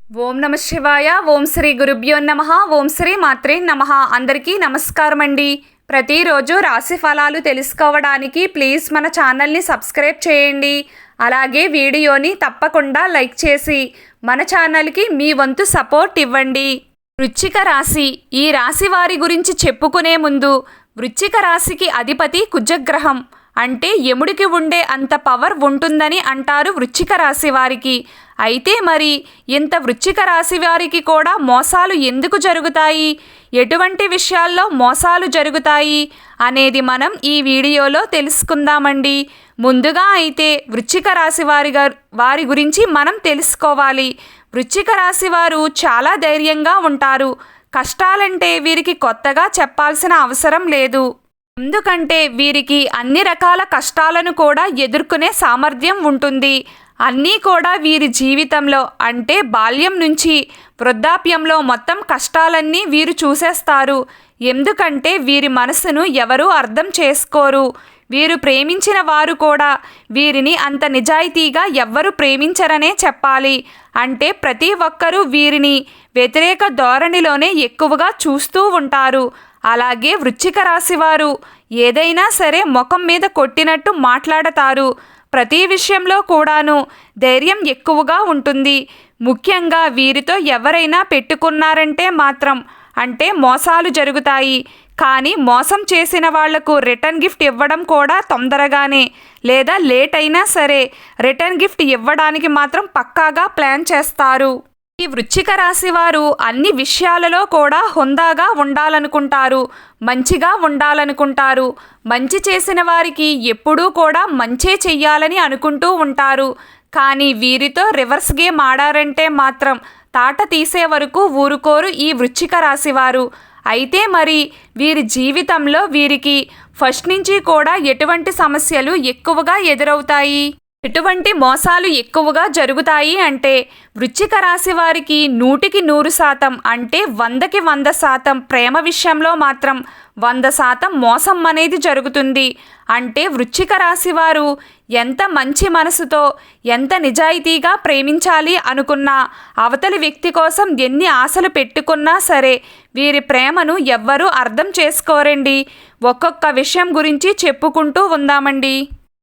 ఓం నమ శివాయ. ఓం శ్రీ గురుభ్యో నమ. ఓం శ్రీ మాత్రే నమ. అందరికీ నమస్కారం అండి. ప్రతిరోజు రాశి ఫలాలు తెలుసుకోవడానికి ప్లీజ్ మన ఛానల్ని సబ్స్క్రైబ్ చేయండి. అలాగే వీడియోని తప్పకుండా లైక్ చేసి మన ఛానల్కి మీ వంతు సపోర్ట్ ఇవ్వండి. వృశ్చిక రాశి. ఈ రాశి వారి గురించి చెప్పుకునే ముందు వృశ్చిక రాశికి అధిపతి కుజగ్రహం. అంటే యముడికి ఉండే అంత పవర్ ఉంటుందని అంటారు వృశ్చిక రాశి వారికి. అయితే మరి ఇంత వృశ్చిక రాశి వారికి కూడా మోసాలు ఎందుకు జరుగుతాయి, ఎటువంటి విషయాల్లో మోసాలు జరుగుతాయి అనేది మనం ఈ వీడియోలో తెలుసుకుందామండి. ముందుగా అయితే వృశ్చిక రాశి వారి గురించి మనం తెలుసుకోవాలి. వృశ్చిక రాశి వారు చాలా ధైర్యంగా ఉంటారు. కష్టాలంటే వీరికి కొత్తగా చెప్పాల్సిన అవసరం లేదు. ఎందుకంటే వీరికి అన్ని రకాల కష్టాలను కూడా ఎదుర్కొనే సామర్థ్యం ఉంటుంది. అన్నీ కూడా వీరి జీవితంలో అంటే బాల్యం నుంచి వృద్ధాప్యంలో మొత్తం కష్టాలన్నీ వీరు చూసేస్తారు. ఎందుకంటే వీరి మనసును ఎవరూ అర్థం చేసుకోరు. వీరు ప్రేమించిన వారు కూడా వీరిని అంత నిజాయితీగా ఎవ్వరూ ప్రేమించరనే చెప్పాలి. అంటే ప్రతి ఒక్కరూ వీరిని వ్యతిరేక ధోరణిలోనే ఎక్కువగా చూస్తూ ఉంటారు. అలాగే వృశ్చిక రాశి వారు ఏదైనా సరే ముఖం మీద కొట్టినట్టు మాట్లాడతారు. ప్రతి విషయంలో కూడాను ధైర్యం ఎక్కువగా ఉంటుంది. ముఖ్యంగా వీరితో ఎవరైనా పెట్టుకున్నారంటే మాత్రం అంటే మోసాలు జరుగుతాయి. కానీ మోసం చేసిన వాళ్లకు రిటర్న్ గిఫ్ట్ ఇవ్వడం కూడా తొందరగానే లేదా లేట్ అయినా సరే రిటర్న్ గిఫ్ట్ ఇవ్వడానికి మాత్రం పక్కాగా ప్లాన్ చేస్తారు. ఈ వృశ్చిక రాశి వారు అన్ని విషయాలలో కూడా హుందాగా ఉండాలనుకుంటారు, మంచిగా ఉండాలనుకుంటారు. మంచి చేసిన వారికి ఎప్పుడూ కూడా మంచే చెయ్యాలని అనుకుంటూ ఉంటారు. కానీ వీరితో రివర్స్ గేమ్ ఆడారంటే మాత్రం తాట తీసే వరకు ఊరుకోరు ఈ వృశ్చిక రాశి వారు. అయితే మరి వీరి జీవితంలో వీరికి ఫస్ట్ నుంచి కూడా ఎటువంటి సమస్యలు ఎక్కువగా ఎదురవుతాయి, ఎటువంటి మోసాలు ఎక్కువగా జరుగుతాయి అంటే వృశ్చిక రాశి వారికి 100% అంటే 100% ప్రేమ విషయంలో మాత్రం 100% మోసం అనేది జరుగుతుంది. అంటే వృశ్చిక రాశి వారు ఎంత మంచి మనసుతో ఎంత నిజాయితీగా ప్రేమించాలి అనుకున్నా అవతలి వ్యక్తి కోసం ఎన్ని ఆశలు పెట్టుకున్నా సరే వీరి ప్రేమను ఎవ్వరూ అర్థం చేసుకోరండి. ఒక్కొక్క విషయం గురించి చెప్పుకుంటూ ఉందామండి.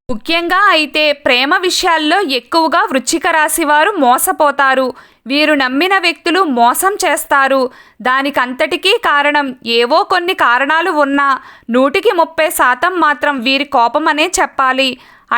ముఖ్యంగా అయితే ప్రేమ విషయాల్లో ఎక్కువగా వృశ్చిక రాశి వారు మోసపోతారు. వీరు నమ్మిన వ్యక్తులు మోసం చేస్తారు. దానికంతటికీ కారణం ఏవో కొన్ని కారణాలు ఉన్నా 130% మాత్రం వీరి కోపం అనే చెప్పాలి.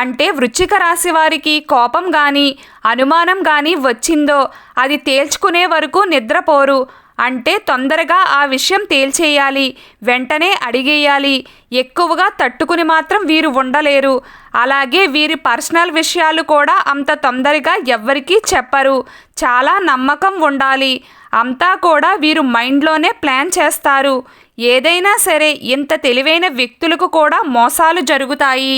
అంటే వృశ్చిక రాశి వారికి కోపం కానీ అనుమానం కానీ వచ్చిందో అది తేల్చుకునే వరకు నిద్రపోరు. అంటే తొందరగా ఆ విషయం తేల్చేయాలి, వెంటనే అడిగేయాలి. ఎక్కువగా తట్టుకుని మాత్రం వీరు ఉండలేరు. అలాగే వీరి పర్సనల్ విషయాలు కూడా అంత తొందరగా ఎవ్వరికీ చెప్పరు. చాలా నమ్మకం ఉండాలి. అంతా కూడా వీరు మైండ్లోనే ప్లాన్ చేస్తారు. ఏదైనా సరే ఇంత తెలివైన వ్యక్తులకు కూడా మోసాలు జరుగుతాయి.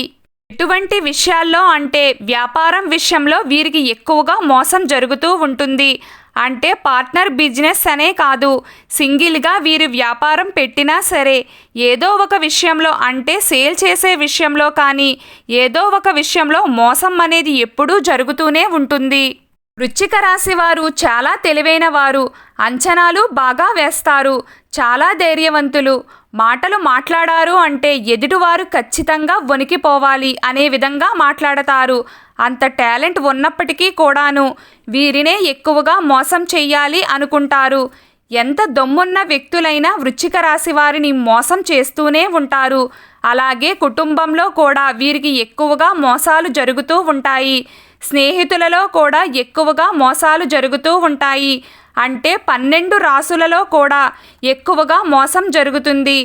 ఎటువంటి విషయాల్లో అంటే వ్యాపారం విషయంలో వీరికి ఎక్కువగా మోసం జరుగుతూ ఉంటుంది. అంటే పార్ట్నర్ బిజినెస్ అనే కాదు, సింగిల్గా వీరు వ్యాపారం పెట్టినా సరే ఏదో ఒక విషయంలో అంటే సేల్ చేసే విషయంలో కానీ ఏదో ఒక విషయంలో మోసం అనేది ఎప్పుడూ జరుగుతూనే ఉంటుంది. వృశ్చిక రాశి వారు చాలా తెలివైన వారు. అంచనాలు బాగా వేస్తారు. చాలా ధైర్యవంతులు. మాటలు మాట్లాడారు అంటే ఎదుటివారు ఖచ్చితంగా వణికిపోవాలి అనే విధంగా మాట్లాడతారు. అంత టాలెంట్ ఉన్నప్పటికీ కూడాను వీరినే ఎక్కువగా మోసం చెయ్యాలి అనుకుంటారు. ఎంత దమ్మున్న వ్యక్తులైనా వృశ్చిక రాశి వారిని మోసం చేస్తూనే ఉంటారు. అలాగే కుటుంబంలో కూడా వీరికి ఎక్కువగా మోసాలు జరుగుతూ ఉంటాయి. స్నేహితులలో కూడా ఎక్కువగా మోసాలు జరుగుతూ ఉంటాయి. అంటే 12 రాసులలో కూడా ఎక్కువగా మోసం జరుగుతుంది.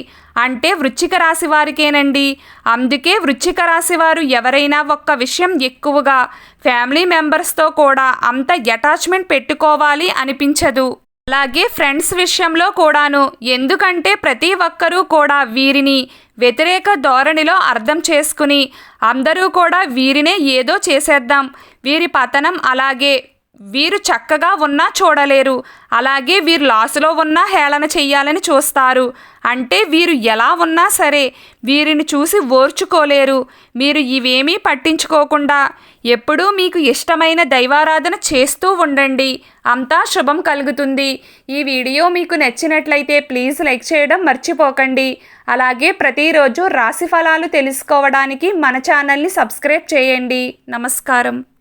అంటే వృశ్చిక రాశి వారికేనండి. అందుకే వృశ్చిక రాశి వారు ఎవరైనా ఒక్క విషయం ఎక్కువగా ఫ్యామిలీ మెంబర్స్తో కూడా అంత అటాచ్మెంట్ పెట్టుకోవాలి అనిపించదు. అలాగే ఫ్రెండ్స్ విషయంలో కూడాను. ఎందుకంటే ప్రతి ఒక్కరూ కూడా వీరిని వ్యతిరేక ధోరణిలో అర్థం చేసుకుని అందరూ కూడా వీరినే ఏదో చేసేద్దాం, వీరి పతనం అలాగే వీరు చక్కగా ఉన్నా చూడలేరు. అలాగే వీరు లాసులో ఉన్నా హేళన చెయ్యాలని చూస్తారు. అంటే వీరు ఎలా ఉన్నా సరే వీరిని చూసి ఓర్చుకోలేరు. మీరు ఇవేమీ పట్టించుకోకుండా ఎప్పుడూ మీకు ఇష్టమైన దైవారాధన చేస్తూ ఉండండి. అంతా శుభం కలుగుతుంది. ఈ వీడియో మీకు నచ్చినట్లయితే ప్లీజ్ లైక్ చేయడం మర్చిపోకండి. అలాగే ప్రతిరోజు రాశి ఫలాలు తెలుసుకోవడానికి మన ఛానల్ని సబ్స్క్రైబ్ చేయండి. నమస్కారం.